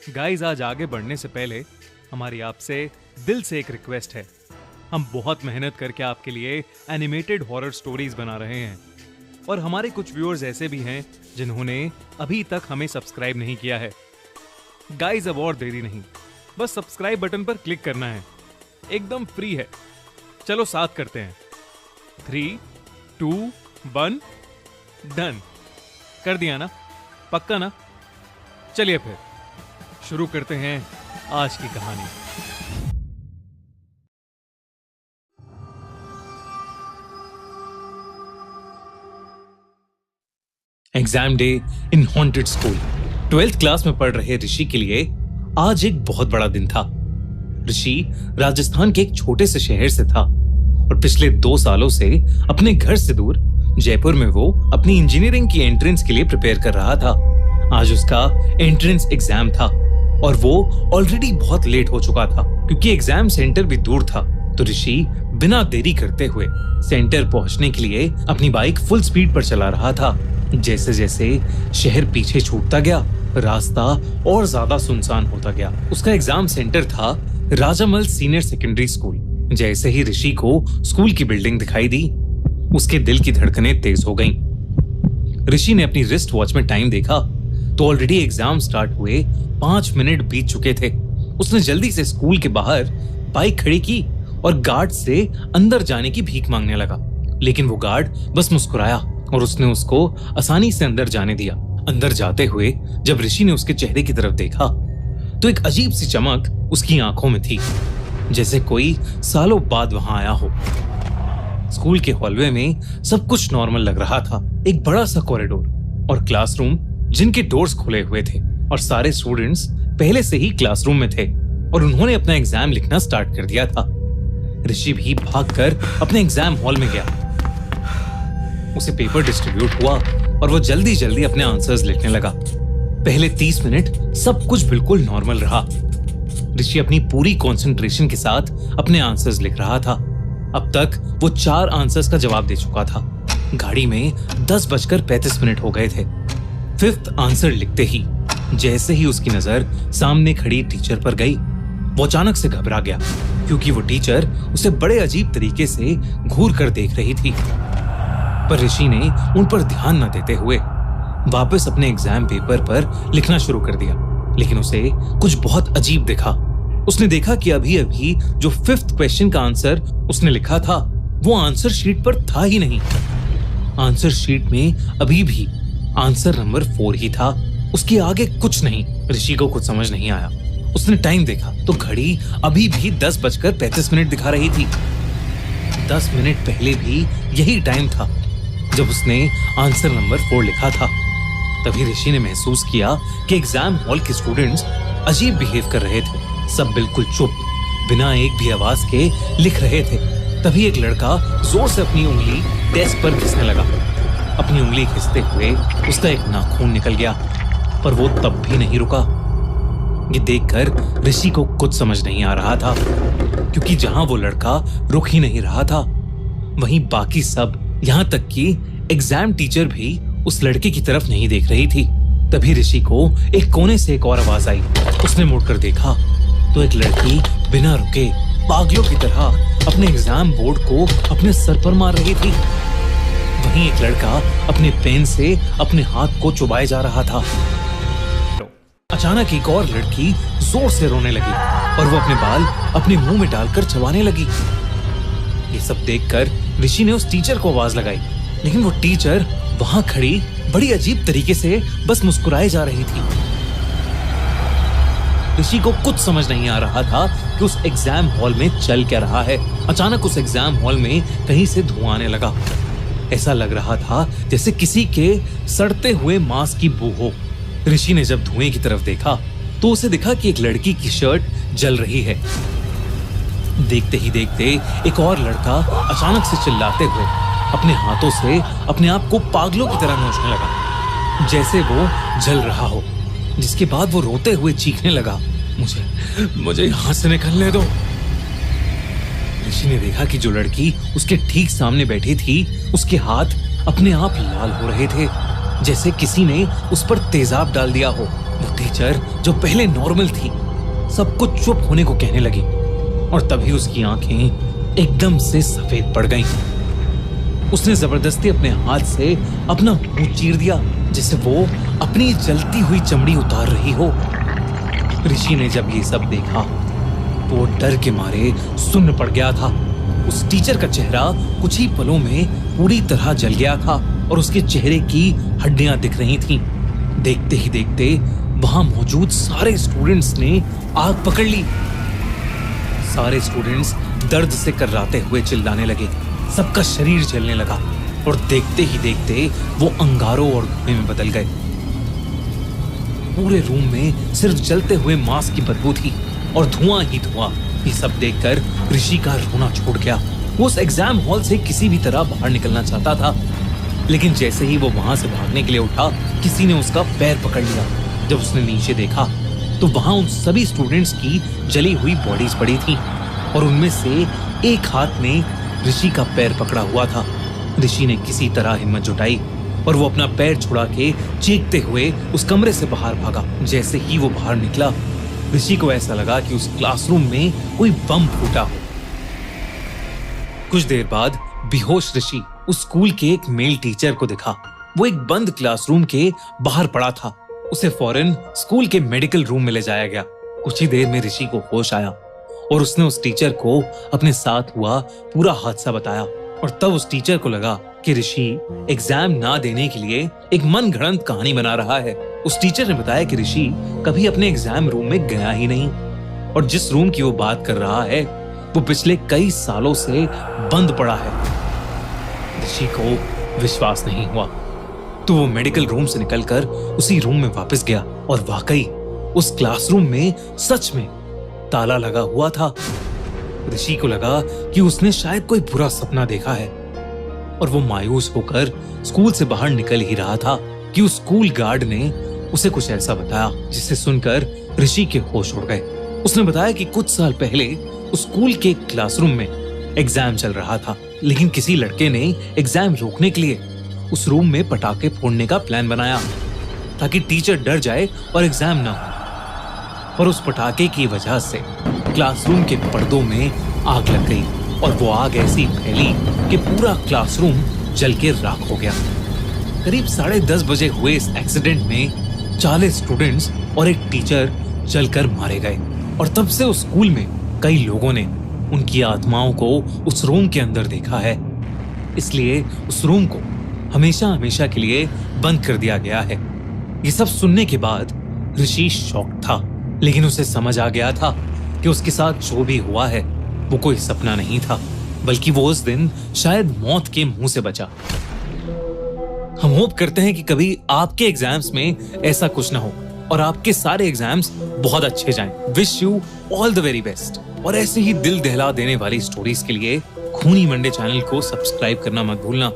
Guys, आज आगे बढ़ने से पहले हमारी आपसे दिल से एक रिक्वेस्ट है। हम बहुत मेहनत करके आपके लिए एनिमेटेड हॉरर स्टोरीज बना रहे हैं और हमारे कुछ व्यूअर्स ऐसे भी हैं जिन्होंने अभी तक हमें सब्सक्राइब नहीं किया है। गाइस, अब और देरी नहीं, बस सब्सक्राइब बटन पर क्लिक करना है, एकदम फ्री है। चलो साथ करते हैं। 3, 2, 1 डन। कर दिया ना? पक्का ना? चलिए फिर शुरू करते हैं आज की कहानी। Exam day in haunted school. 12th class में पढ़ रहे ऋषि के लिए आज एक बहुत बड़ा दिन था। ऋषि राजस्थान के एक छोटे से शहर से था और पिछले 2 सालों से अपने घर से दूर जयपुर में वो अपनी इंजीनियरिंग की एंट्रेंस के लिए प्रिपेयर कर रहा था। आज उसका एंट्रेंस एग्जाम था और वो ऑलरेडी बहुत लेट हो चुका था क्योंकि एग्जाम सेंटर भी दूर था। तो ऋषि बिना देरी करते हुए सेंटर पहुंचने के लिए अपनी बाइक फुल स्पीड पर चला रहा था। जैसे जैसे शहर पीछे छूटता गया, रास्ता और ज्यादा सुनसान होता गया। उसका एग्जाम सेंटर था राजामल सीनियर सेकेंडरी स्कूल। जैसे ही ऋषि को स्कूल की बिल्डिंग दिखाई दी, उसके दिल की धड़कनें तेज हो गईं। ऋषि ने अपनी रिस्ट वॉच में टाइम देखा तो ऑलरेडी एग्जाम स्टार्ट हुए 5 मिनट बीत चुके थे। उसने जल्दी से स्कूल के बाहर बाइक खड़ी की और गार्ड से अंदर जाने की भीख मांगने लगा, लेकिन वो गार्ड बस मुस्कुराया और उसने उसको आसानी से अंदर जाने दिया। अंदर जाते हुए जब ऋषि ने उसके चेहरे की तरफ देखा तो एक अजीब सी चमक उसकी आंखों में थी, जैसे कोई सालों बाद वहां आया हो। स्कूल के हॉलवे में सब कुछ नॉर्मल लग रहा था। एक बड़ा सा कॉरिडोर और क्लासरूम जिनके डोर्स खुले हुए थे और सारे स्टूडेंट्स पहले से ही क्लासरूम में थे और उन्होंने अपना एग्जाम लिखना स्टार्ट कर दिया था। ऋषि भी भागकर अपने एग्जाम हॉल में गया। उसे पेपर डिस्ट्रीब्यूट हुआ और वो जल्दी जल्दी अपने आंसर्स लिखने लगा। पहले 30 मिनट सब कुछ बिल्कुल नॉर्मल रहा। ऋषि अपनी पूरी कंसंट्रेशन के साथ अपने आंसर्स लिख रहा था। अब तक वो 4 आंसर्स का जवाब दे चुका था। गाड़ी में 10:35 हो गए थे। 5th आंसर लिखते ही जैसे ही उसकी नजर सामने खड़ी टीचर पर गई, वो अचानक से घबरा गया क्योंकि वो टीचर उसे बड़े अजीब तरीके से घूर कर देख रही थी। पर ऋषि ने उन पर ध्यान न देते हुए वापस अपने एग्जाम पेपर पर लिखना शुरू कर दिया, लेकिन उसे कुछ बहुत अजीब दिखा। उसने देखा कि अभी अभी जो 5th क्वेश्चन का आंसर उसने लिखा था वो आंसर शीट पर था ही नहीं। आंसर शीट में अभी भी आंसर नंबर 4 ही था, उसके आगे कुछ नहीं। ऋषि को कुछ समझ नहीं आया। उसने टाइम देखा तो घड़ी अभी भी 10:35 दिखा रही थी। 10 मिनट पहले भी यही टाइम था जब उसने आंसर नंबर 4 लिखा था। तभी ऋषि ने महसूस किया कि एग्जाम हॉल के स्टूडेंट्स अजीब बिहेव कर रहे थे। सब बिल्कुल चुप, बिना एक भी आवाज के लिख रहे थे। तभी एक लड़का जोर से अपनी उंगली डेस्क पर घिसने लगा। अपनी उंगली घिसते हुए उसका एक नाखून निकल गया, पर वो तब भी नहीं रुका। ये देखकर ऋषि को कुछ समझ नहीं आ रहा था क्योंकि जहां वो लड़का रुक ही नहीं रहा था, वहीं बाकी सब, यहां तक कि एग्जाम टीचर भी उस लड़के की तरफ नहीं देख रही थी। तभी ऋषि को एक कोने से एक और आवाज आई। उसने मुड़कर देखा तो एक लड़की बिना रुके पागलों की तरह अपने एग्जाम बोर्ड को अपने सर पर मार रही थी। वहीं एक लड़का अपने पेन से अपने हाथ को चुभाए जा रहा था। अचानक एक और लड़की जोर से रोने लगी और वो अपने बाल अपने मुंह में डालकर चबाने लगी। ये सब देखकर ऋषि ने उस टीचर को आवाज लगाई, लेकिन वो टीचर वहां खड़ी बड़ी अजीब तरीके से बस मुस्कुराए जा रही थी। ऋषि को कुछ समझ नहीं आ रहा था कि उस एग्जाम हॉल में चल क्या रहा है। अचानक उस एग्जाम हॉल में कहीं से धुआं आने लगा। ऐसा लग रहा था जैसे किसी के सड़ते हुए मांस की बू हो। ऋषि ने जब धुएं की तरफ देखा तो उसे दिखा कि एक लड़की की शर्ट जल रही है। देखते ही देखते एक और लड़का अचानक से चिल्लाते हुए अपने हाथों से अपने आप को पागलों की तरह नोचने लगा, जैसे वो जल रहा हो। जिसके बाद वो रोते हुए चीखने लगा, मुझे यहां से निकलने दो। ऋषि ने देखा कि जो लड़की उसके ठीक सामने बैठी थी, उसके हाथ अपने आप लाल हो रहे थे, जैसे किसी ने उस पर तेजाब डाल दिया हो। वो टीचर जो पहले नॉर्मल थी सबको चुप होने को कहने लगी और तभी उसकी आंखें एकदम से सफेद पड़ गईं। उसने जबरदस्ती अपने हाथ से अपना मुंह चीर दिया जैसे वो अपनी जलती हुई चमड़ी उतार रही हो। ऋषि ने जब ये सब देखा तो वो डर के मारे सुन्न पड़ गया था। उस टीचर का चेहरा कुछ ही पलों में पूरी तरह जल गया था और उसके चेहरे की हड्डियां दिख रही थीं। देखते ही देखते वहां मौजूद सारे स्टूडेंट्स ने आग पकड़ ली। सारे स्टूडेंट्स दर्द से कर्राते हुए चिल्लाने लगे। सबका शरीर जलने लगा और देखते ही देखते वो अंगारों और धुएं में बदल गए। पूरे रूम में सिर्फ जलते हुए मांस की बदबू थी और धुआं ही धुआं। ये सब देखकर ऋषि का रोना छूट गया। वो उस एग्जाम हॉल से किसी भी तरह बाहर निकलना चाहता था, लेकिन जैसे ही वो वहां से भागने के लिए उठा, किसी ने उसका पैर पकड़ लिया। जब उसने नीचे देखा तो वहां उन सभी स्टूडेंट्स की जली हुई बॉडीज पड़ी थी और उनमें से एक हाथ में ऋषि का पैर पकड़ा हुआ था। ऋषि ने किसी तरह हिम्मत जुटाई और वो अपना पैर छुड़ा के चीखते हुए उस कमरे से बाहर भागा। जैसे ही वो बाहर निकला, ऋषि को ऐसा लगा कि उस क्लासरूम में कोई बम फूटा हो। कुछ देर बाद बेहोश ऋषि उस स्कूल के एक मेल टीचर को दिखा। वो एक बंद क्लासरूम के बाहर पड़ा था। उसे फौरन स्कूल के मेडिकल रूम में ले जाया गया। कुछ ही देर में ऋषि को होश आया और उसने उस टीचर को अपने साथ हुआ पूरा हादसा बताया। और तब उस टीचर को लगा कि ऋषि एग्जाम ना देने के लिए एक मनगढ़ंत कहानी बना रहा है। उस टीचर ने बताया कि ऋषि कभी अपने एग्जाम रूम में गया ही नहीं और जिस रूम की वो बात कर रहा है वो पिछले कई सालों से बंद पड़ा है। ऋषि को विश्वास नहीं हुआ तो वो मेडिकल रूम से निकलकर उसी रूम में वापस गया और वाकई उस क्लासरूम में सच में ताला लगा हुआ था। ऋषि को लगा कि उसने शायद कोई बुरा सपना देखा है और वो मायूस होकर स्कूल से बाहर निकल ही रहा था कि उस स्कूल गार्ड ने उसे कुछ ऐसा बताया जिसे सुनकर ऋषि के होश उड़ गए। उसने बताया कि कुछ साल पहले उस स्कूल के क्लासरूम में एग्जाम चल रहा था, लेकिन किसी लड़के ने एग्जाम रोकने के लिए उस रूम में पटाखे फोड़ने का प्लान बनाया ताकि टीचर डर जाए और एग्जाम ना हो। पर उस पटाखे की वजह से क्लासरूम के पर्दों में आग लग गई और वो आग ऐसी फैली कि पूरा क्लासरूम जल के राख हो गया। करीब 10:30 बजे हुए इस एक्सीडेंट में 40 स्टूडेंट्स और एक टीचर जलकर मारे गए और तब से उस स्कूल में कई लोगों ने उनकी आत्माओं को उस रूम के अंदर देखा है। इसलिए उस रूम को हमेशा हमेशा के लिए बंद कर दिया गया है। ये सब सुनने के बाद ऋषि शॉक था, लेकिन उसे समझ आ गया था कि उसके साथ जो भी हुआ है वो कोई सपना नहीं था, बल्कि वो उस दिन शायद मौत के मुंह से बचा। हम होप करते हैं कि कभी आपके एग्जाम्स में ऐसा कुछ ना हो और आपके सारे एग्जाम्स बहुत अच्छे जाएं। Wish you all the very best. और ऐसे ही दिल दहला देने वाली स्टोरीज के लिए खूनी मंडे चैनल को सब्सक्राइब करना मत भूलना।